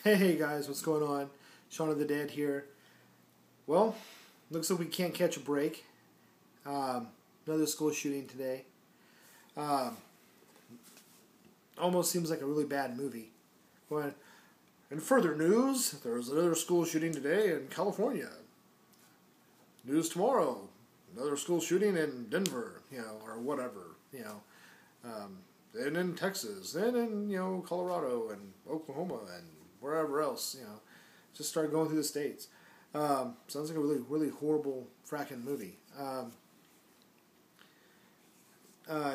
Hey guys, what's going on? Shaun of the Dead here. Well, looks like we can't catch a break. Another school shooting today. Um, Almost seems like a really bad movie. When, in further news, there was another school shooting today in California. News tomorrow, another school shooting in Denver, or whatever, Then in Texas, then in, Colorado and Oklahoma and wherever else, Just start going through the states. Sounds like a really, really horrible fracking movie.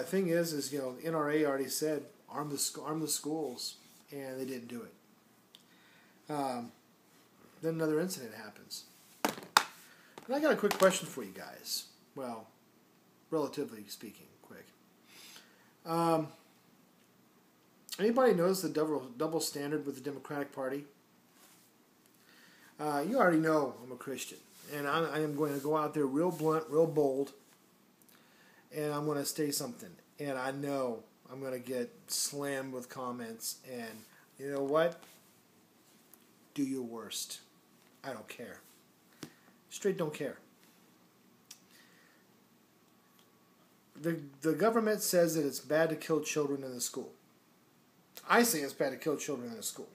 Thing is, the NRA already said arm the schools, and they didn't do it. Then another incident happens. And I got a quick question for you guys. Well, relatively speaking, quick. Anybody knows the double standard with the Democratic Party? You already know I'm a Christian, and I am going to go out there real blunt, real bold, and I'm going to say something. And I know I'm going to get slammed with comments, and you know what? Do your worst. I don't care. Straight don't care. The government says that it's bad to kill children in the school. I say it's bad to kill children in the school.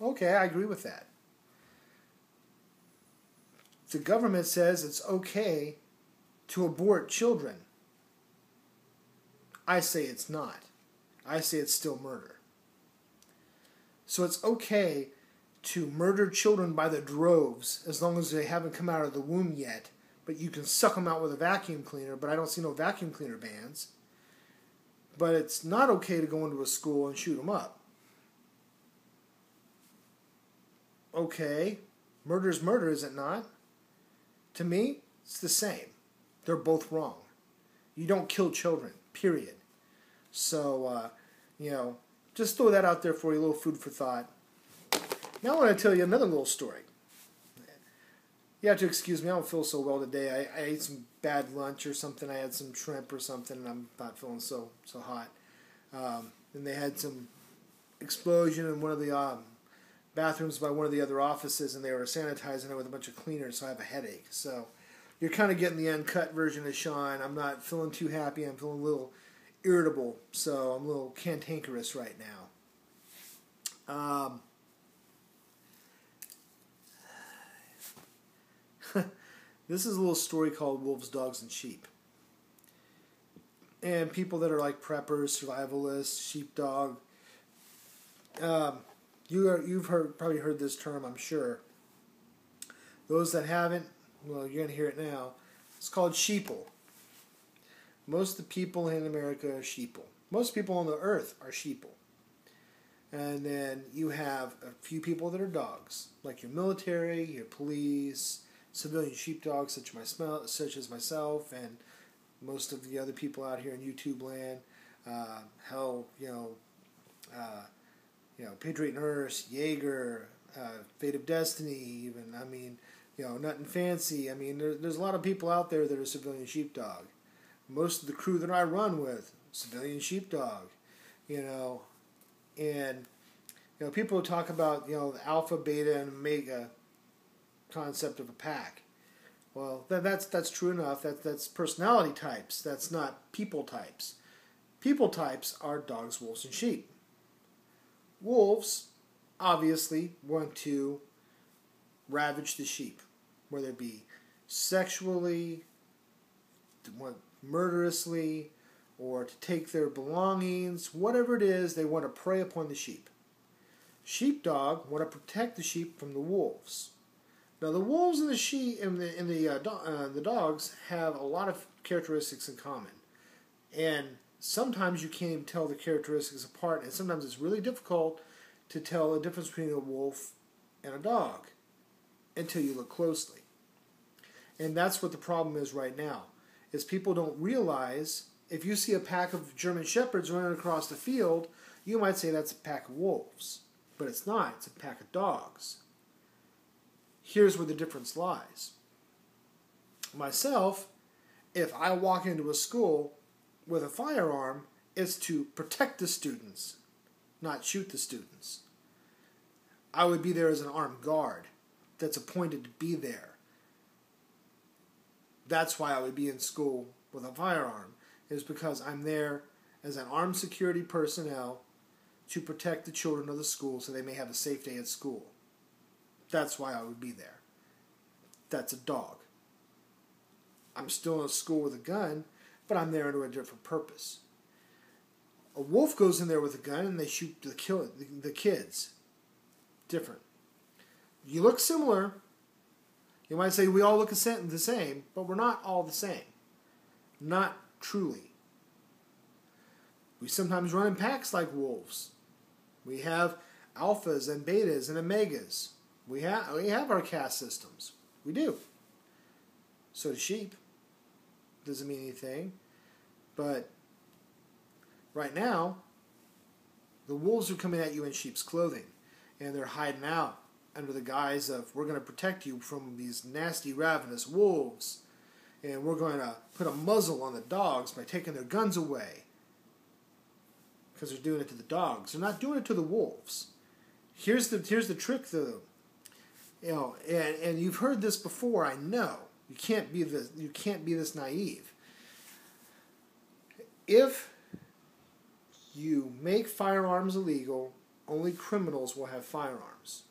Okay, I agree with that. The government says it's okay to abort children. I say it's not. I say it's still murder. So it's okay to murder children by the droves as long as they haven't come out of the womb yet, but you can suck them out with a vacuum cleaner, but I don't see no vacuum cleaner bans. But it's not okay to go into a school and shoot them up. Okay, murder's murder, is it not? To me, it's the same. They're both wrong. You don't kill children, period. So, just throw that out there for you, a little food for thought. Now I want to tell you another little story. You have to excuse me, I don't feel so well today. I ate some bad lunch or something. I had some shrimp or something, and I'm not feeling so hot. And they had some explosion in one of the bathrooms by one of the other offices, and they were sanitizing it with a bunch of cleaners, so I have a headache. So you're kind of getting the uncut version of Shaun. I'm not feeling too happy. I'm feeling a little irritable, so I'm a little cantankerous right now. This is a little story called Wolves, Dogs, and Sheep. And people that are like preppers, survivalists, sheepdog. You've probably heard this term, I'm sure. Those that haven't, well, you're going to hear it now. It's called sheeple. Most of the people in America are sheeple. Most people on the earth are sheeple. And then you have a few people that are dogs, like your military, your police, civilian sheepdogs such as myself and most of the other people out here in YouTube land. Patriot Nurse, Jaeger, Fate of Destiny, even. Nothing fancy. There's a lot of people out there that are civilian sheepdog. Most of the crew that I run with, civilian sheepdog. And people talk about the alpha, beta, and omega concept of a pack. Well, that's true enough. That's personality types. That's not people types. People types are dogs, wolves, and sheep. Wolves obviously want to ravage the sheep, whether it be sexually, murderously, or to take their belongings, whatever it is, they want to prey upon the sheep. Sheepdog want to protect the sheep from the wolves. Now, the wolves and the sheep and the dogs have a lot of characteristics in common, and sometimes you can't even tell the characteristics apart, and sometimes it's really difficult to tell the difference between a wolf and a dog until you look closely. And that's what the problem is right now, is people don't realize, if you see a pack of German Shepherds running across the field, you might say that's a pack of wolves. But it's not. It's a pack of dogs. Here's where the difference lies. Myself, if I walk into a school with a firearm, it's to protect the students, not shoot the students. I would be there as an armed guard that's appointed to be there. That's why I would be in school with a firearm, is because I'm there as an armed security personnel to protect the children of the school so they may have a safe day at school. That's why I would be there. That's a dog. I'm still in a school with a gun, but I'm there to a different purpose. A wolf goes in there with a gun and they shoot the kids. Different. You look similar. You might say we all look the same, but we're not all the same. Not truly. We sometimes run in packs like wolves. We have alphas and betas and omegas. We have our caste systems. We do. So do sheep. Doesn't mean anything. But right now, the wolves are coming at you in sheep's clothing. And they're hiding out under the guise of, we're going to protect you from these nasty, ravenous wolves. And we're going to put a muzzle on the dogs by taking their guns away. Because they're doing it to the dogs. They're not doing it to the wolves. Here's the trick, though. And you've heard this before, I know. You can't be this naive. If you make firearms illegal, only criminals will have firearms.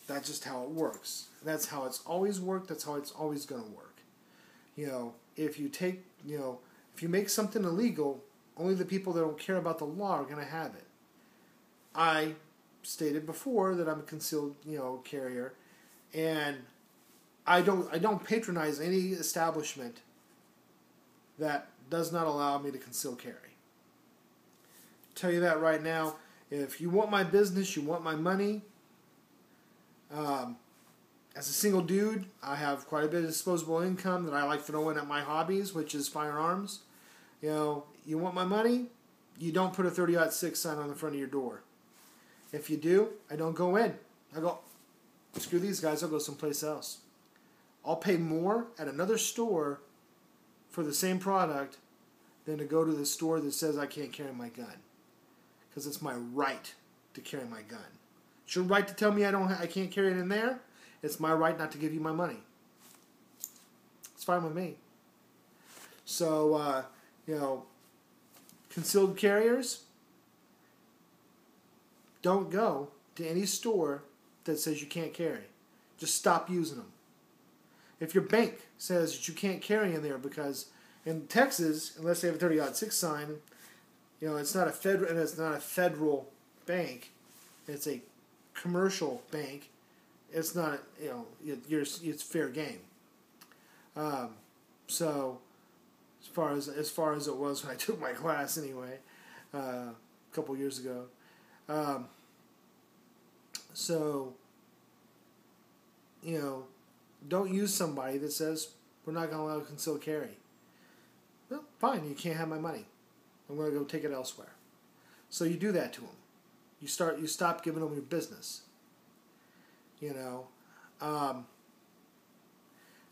That's just how it works. That's how it's always worked. That's how it's always going to work. If you make something illegal, only the people that don't care about the law are going to have it. I stated before that I'm a concealed, carrier, and I don't patronize any establishment that does not allow me to conceal carry. Tell you that right now. If you want my business, you want my money. As a single dude, I have quite a bit of disposable income that I like to throw in at my hobbies, which is firearms. You want my money? You don't put a 30-06 sign on the front of your door. If you do, I don't go in. I go, screw these guys, I'll go someplace else. I'll pay more at another store for the same product than to go to the store that says I can't carry my gun. Because it's my right to carry my gun. It's your right to tell me I can't carry it in there. It's my right not to give you my money. It's fine with me. So, concealed carriers, don't go to any store that says you can't carry. Just stop using them. If your bank says that you can't carry in there because in Texas, unless they have a 30-06 sign, it's not a federal bank. It's a commercial bank. It's not, it's fair game. So, as far as it was when I took my class anyway, a couple years ago. Don't use somebody that says we're not going to allow concealed carry. Well, fine, you can't have my money. I'm going to go take it elsewhere. So you do that to them. You stop giving them your business.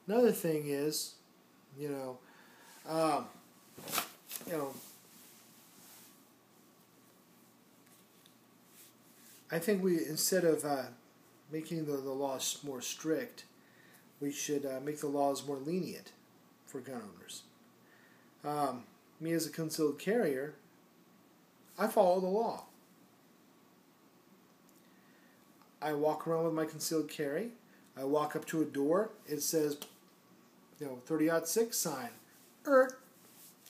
Another thing is, I think instead of making the laws more strict, we should make the laws more lenient for gun owners. Me as a concealed carrier, I follow the law. I walk around with my concealed carry. I walk up to a door. It says, 30-06 sign.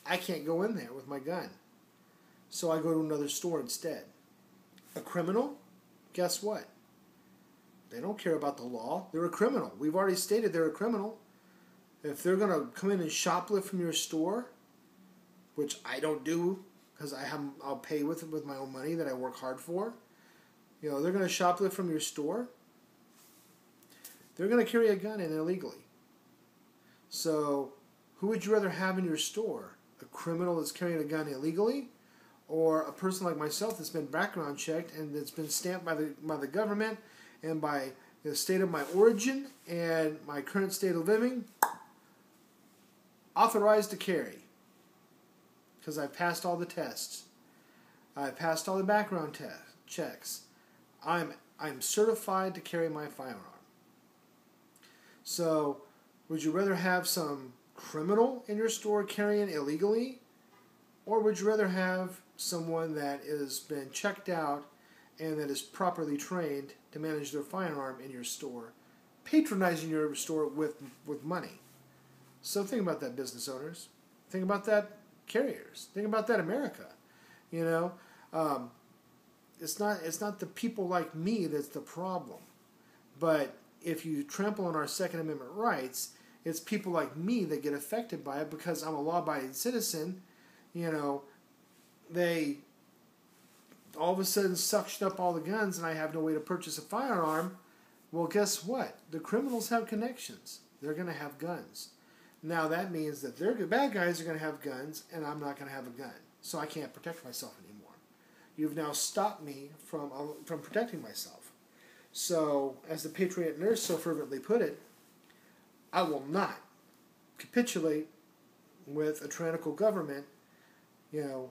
I can't go in there with my gun. So I go to another store instead. A criminal? Guess what? They don't care about the law. They're a criminal. We've already stated they're a criminal. If they're going to come in and shoplift from your store, which I don't do because I'll pay with my own money that I work hard for. They're going to shoplift from your store. They're going to carry a gun in illegally. So, who would you rather have in your store? A criminal that's carrying a gun illegally, or a person like myself that's been background checked and that's been stamped by the government and by the state of my origin and my current state of living, authorized to carry? Because I passed all the tests. I passed all the background checks. I'm I'm certified to carry my firearm. So, would you rather have some criminal in your store carrying illegally? Or would you rather have someone that has been checked out and that is properly trained to manage their firearm in your store, patronizing your store with money? So think about that, business owners. Think about that, carriers. Think about that, America. You know, it's not the people like me that's the problem. But if you trample on our Second Amendment rights, it's people like me that get affected by it because I'm a law-abiding citizen. You know, they all of a sudden suctioned up all the guns and I have no way to purchase a firearm. Well, guess what? The criminals have connections. They're going to have guns. Now that means that the bad guys are going to have guns and I'm not going to have a gun. So I can't protect myself anymore. You've now stopped me from protecting myself. So, as the Patriot Nurse so fervently put it, I will not capitulate with a tyrannical government, you know,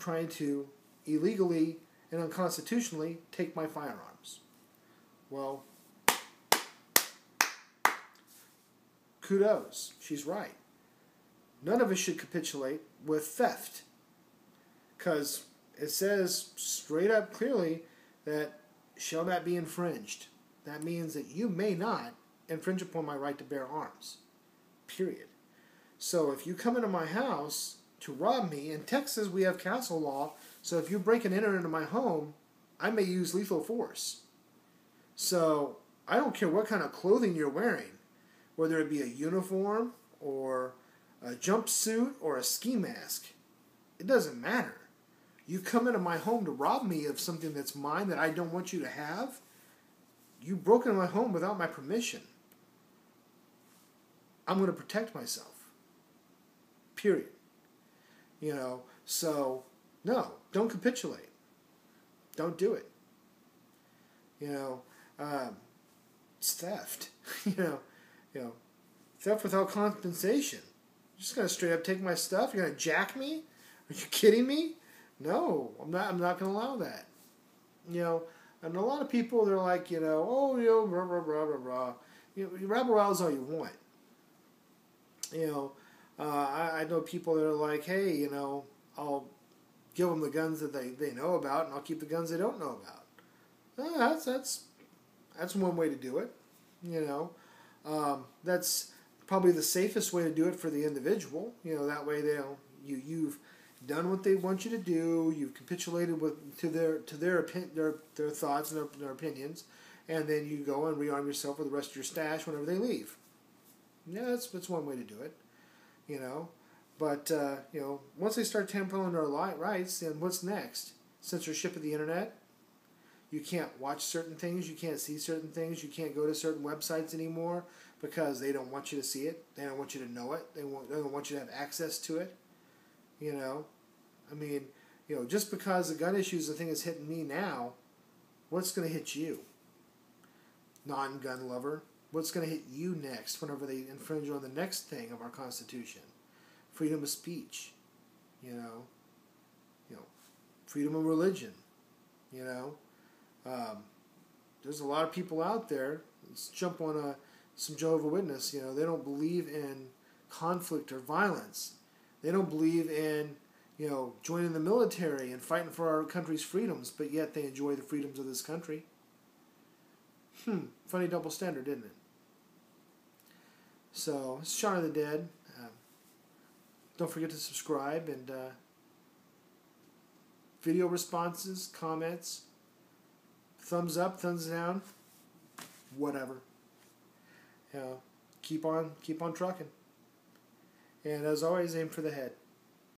trying to illegally and unconstitutionally take my firearms. Well, kudos. She's right. None of us should capitulate with theft. Because it says straight up clearly that shall not be infringed. That means that you may not infringe upon my right to bear arms. Period. So if you come into my house to rob me, in Texas we have castle law, so if you break and enter into my home, I may use lethal force. So I don't care what kind of clothing you're wearing, whether it be a uniform or a jumpsuit or a ski mask. It doesn't matter. You come into my home to rob me of something that's mine that I don't want you to have. You broke into my home without my permission. I'm going to protect myself. Period. You know, so no, don't capitulate. Don't do it. You know, it's theft. you know, theft without compensation. You're just going to straight up take my stuff? You're going to jack me? Are you kidding me? No, I'm not going to allow that. You know, and a lot of people, they're like, you know, oh, you know, blah, blah, blah, blah, blah. You know, you rabble rouse all you want. You know, I know people that are like, hey, you know, I'll give them the guns that they know about, and I'll keep the guns they don't know about. That's one way to do it. You know, that's probably the safest way to do it for the individual. You know, that way you've done what they want you to do. You've capitulated to their thoughts and their opinions, and then you go and rearm yourself with the rest of your stash whenever they leave. Yeah, that's one way to do it. You know, but you know, once they start tampering on our rights, then what's next? Censorship of the internet. You can't watch certain things. You can't see certain things. You can't go to certain websites anymore because they don't want you to see it. They don't want you to know it. They don't want you to have access to it. You know, I mean, you know, just because the gun issue is the thing that's hitting me now, what's going to hit you? Non-gun lover. What's going to hit you next whenever they infringe on the next thing of our Constitution? Freedom of speech. You know, freedom of religion. You know, there's a lot of people out there. Let's jump on some Jehovah's Witness. You know, they don't believe in conflict or violence. They don't believe in, you know, joining the military and fighting for our country's freedoms, but yet they enjoy the freedoms of this country. Funny double standard, isn't it? So, it's Shaun of the Dead. Don't forget to subscribe and video responses, comments, thumbs up, thumbs down, whatever. You know, keep on trucking. And as always, aim for the head.